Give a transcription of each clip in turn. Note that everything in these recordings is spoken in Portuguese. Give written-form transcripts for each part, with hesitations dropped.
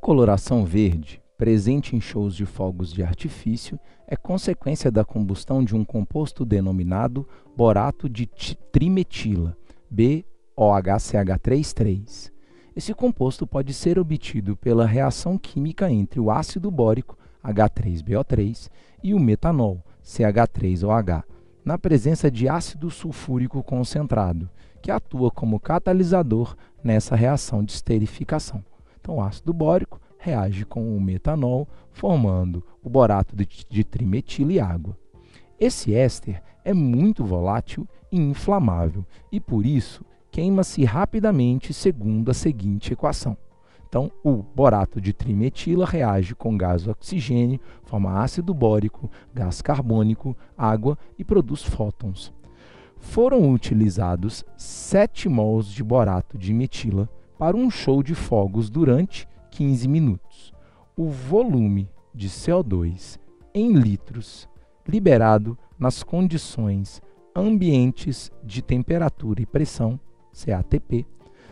coloração verde, presente em shows de fogos de artifício, é consequência da combustão de um composto denominado borato de trimetila, BOHCH3,3. Esse composto pode ser obtido pela reação química entre o ácido bórico, H3BO3, e o metanol, CH3OH, na presença de ácido sulfúrico concentrado, que atua como catalisador nessa reação de esterificação. Então, o ácido bórico reage com o metanol, formando o borato de trimetila e água. Esse éster é muito volátil e inflamável e, por isso, queima-se rapidamente segundo a seguinte equação. Então, o borato de trimetila reage com gás oxigênio, forma ácido bórico, gás carbônico, água e produz fótons. Foram utilizados 7 mols de borato de metila para um show de fogos durante 15 minutos. O volume de CO2 em litros liberado nas condições ambientes de temperatura e pressão, CATP,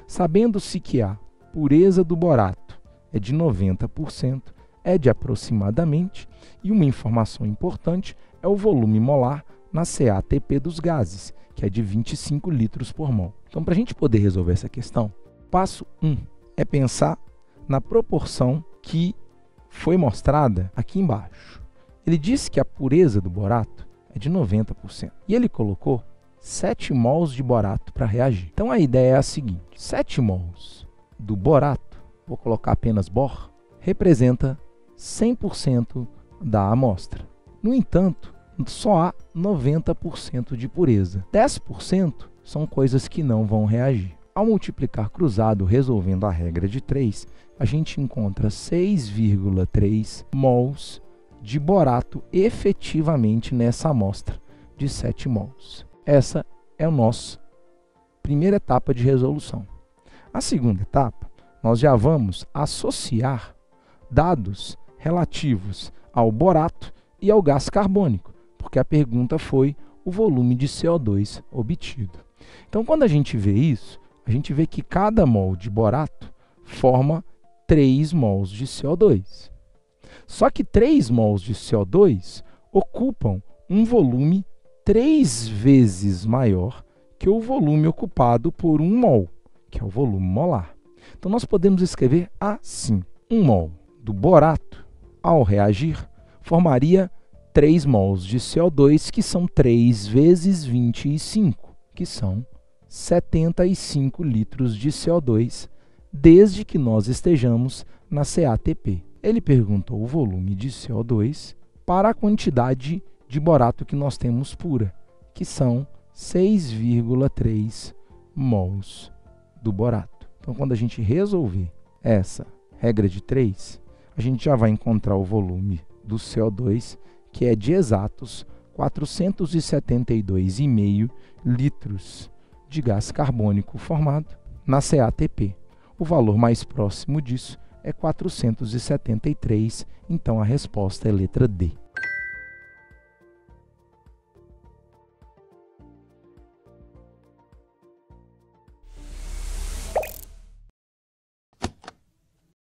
sabendo-se que a pureza do borato é de 90%, é de aproximadamente, e uma informação importante é o volume molar na CATP dos gases, que é de 25 litros por mol. Então, para a gente poder resolver essa questão, passo 1 é pensar na proporção que foi mostrada aqui embaixo. Ele disse que a pureza do borato é de 90%. E ele colocou 7 mols de borato para reagir. Então a ideia é a seguinte: 7 mols do borato, vou colocar apenas bor, representa 100% da amostra. No entanto, só há 90% de pureza. 10% são coisas que não vão reagir. Ao multiplicar cruzado resolvendo a regra de 3, a gente encontra 6,3 mols de borato efetivamente nessa amostra de 7 mols. Essa é a nossa primeira etapa de resolução. A segunda etapa, nós já vamos associar dados relativos ao borato e ao gás carbônico, porque a pergunta foi o volume de CO2 obtido. Então, quando a gente vê isso, a gente vê que cada mol de borato forma 3 mols de CO2. Só que 3 mols de CO2 ocupam um volume 3 vezes maior que o volume ocupado por 1 mol, que é o volume molar. Então, nós podemos escrever assim: 1 mol do borato, ao reagir, formaria 3 mols de CO2, que são 3 vezes 25, que são 75 litros de CO2, desde que nós estejamos na CATP. Ele perguntou o volume de CO2 para a quantidade de borato que nós temos pura, que são 6,3 mols do borato. Então, quando a gente resolver essa regra de 3, a gente já vai encontrar o volume do CO2, que é de exatos 472,5 litros de gás carbônico formado na CATP. O valor mais próximo disso é 473, então a resposta é letra D.